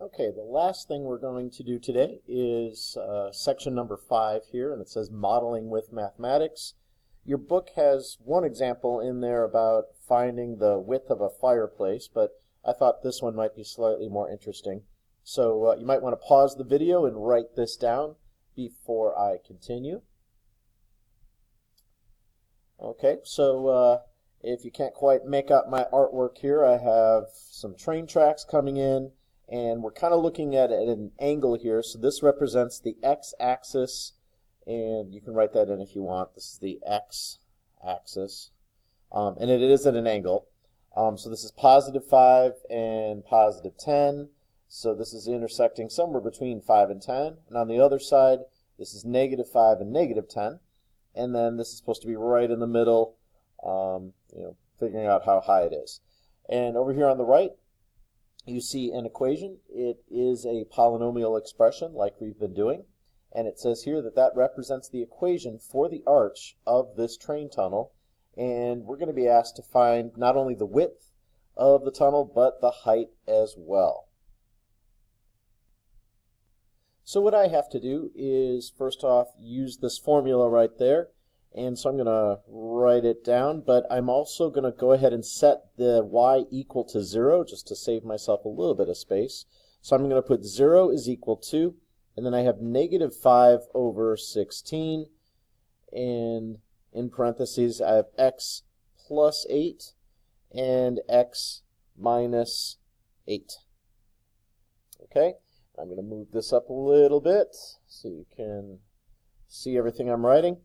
Okay, the last thing we're going to do today is section number 5 here, and it says Modeling with Mathematics. Your book has one example in there about finding the width of a fireplace, but I thought this one might be slightly more interesting. So you might want to pause the video and write this down before I continue. Okay, so if you can't quite make out my artwork here, I have some train tracks coming in. And we're kind of looking at it at an angle here. So this represents the x-axis, and you can write that in if you want. This is the x-axis, and it is at an angle. So this is positive 5 and positive 10. So this is intersecting somewhere between 5 and 10. And on the other side, this is negative 5 and negative 10. And then this is supposed to be right in the middle, figuring out how high it is. And over here on the right, you see an equation. It is a polynomial expression like we've been doing, and it says here that that represents the equation for the arch of this train tunnel, and we're going to be asked to find not only the width of the tunnel but the height as well. So what I have to do is first off use this formula right there, and so I'm going to write it down, but I'm also going to go ahead and set the y equal to 0 just to save myself a little bit of space. So I'm going to put 0 is equal to, and then I have negative 5 over 16, and in parentheses I have x plus 8 and x minus 8. Okay, I'm going to move this up a little bit so you can see everything I'm writing.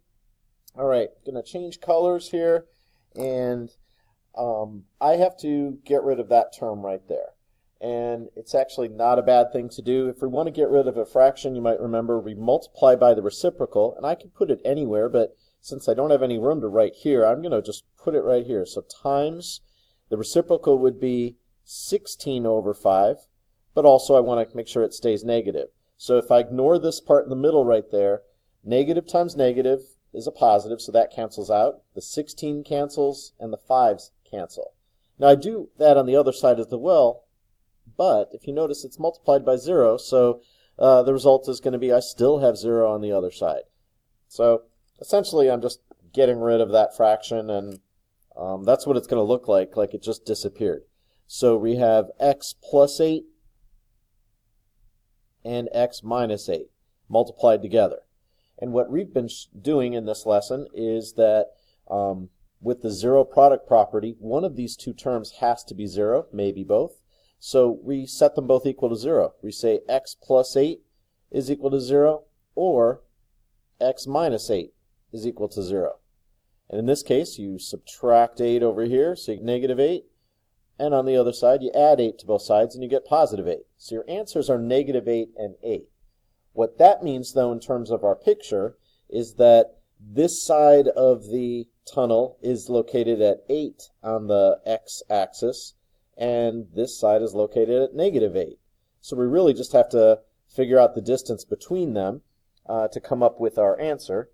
All right, I'm going to change colors here, and I have to get rid of that term right there. And it's actually not a bad thing to do. If we want to get rid of a fraction, you might remember we multiply by the reciprocal, and I can put it anywhere, but since I don't have any room to write here, I'm going to just put it right here. So times, the reciprocal would be 16 over 5, but also I want to make sure it stays negative. So if I ignore this part in the middle right there, negative times negative is a positive, so that cancels out. The 16 cancels, and the 5s cancel. Now I do that on the other side as well, but if you notice it's multiplied by 0, so the result is going to be I still have 0 on the other side. So essentially I'm just getting rid of that fraction, and that's what it's going to look like it just disappeared. So we have x plus 8 and x minus 8 multiplied together. And what we've been doing in this lesson is that with the zero product property, one of these two terms has to be 0, maybe both. So we set them both equal to 0. We say x plus 8 is equal to 0, or x minus 8 is equal to 0. And in this case, you subtract 8 over here, so you get negative 8. And on the other side, you add 8 to both sides, and you get positive 8. So your answers are negative 8 and 8. What that means, though, in terms of our picture, is that this side of the tunnel is located at 8 on the x-axis, and this side is located at negative 8. So we really just have to figure out the distance between them to come up with our answer.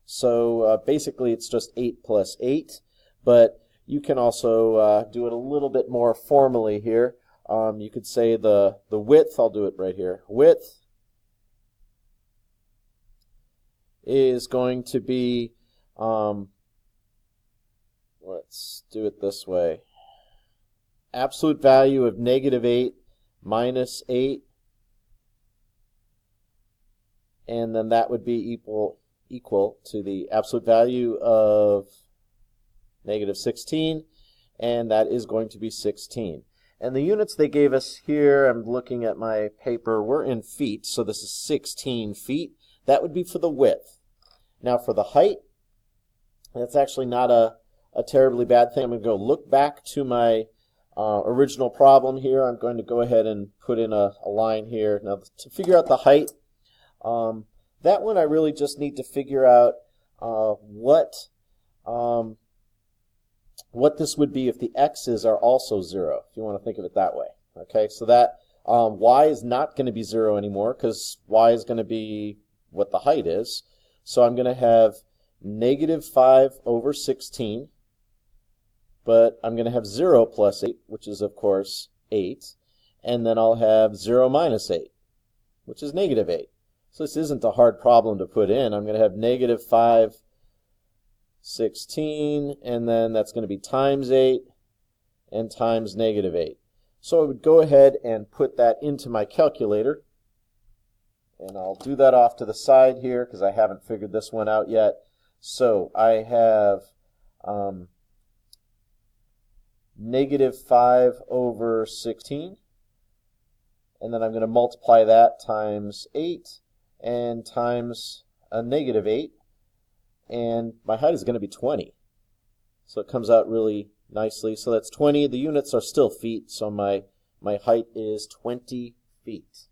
So basically it's just 8 plus 8, but you can also do it a little bit more formally here. You could say the width, I'll do it right here, width is going to be, let's do it this way, absolute value of negative 8 minus 8, and then that would be equal to the absolute value of negative 16, and that is going to be 16. And the units they gave us here, I'm looking at my paper, we're in feet, so this is 16 feet. That would be for the width. Now for the height, that's actually not a terribly bad thing. I'm going to go look back to my original problem here. I'm going to go ahead and put in a line here. Now to figure out the height, that one I really just need to figure out what this would be if the x's are also 0, if you want to think of it that way. Okay, so that y is not going to be 0 anymore because y is going to be what the height is. So I'm going to have negative 5 over 16, but I'm going to have 0 plus 8, which is, of course, 8. and then I'll have 0 minus 8, which is negative 8. So this isn't a hard problem to put in. I'm going to have negative 5, 16, and then that's going to be times 8 and times negative 8. So I would go ahead and put that into my calculator, and I'll do that off to the side here because I haven't figured this one out yet. So I have negative 5 over 16, and then I'm going to multiply that times 8 and times a negative 8, and my height is going to be 20. So it comes out really nicely. So that's 20. The units are still feet, so my height is 20 feet.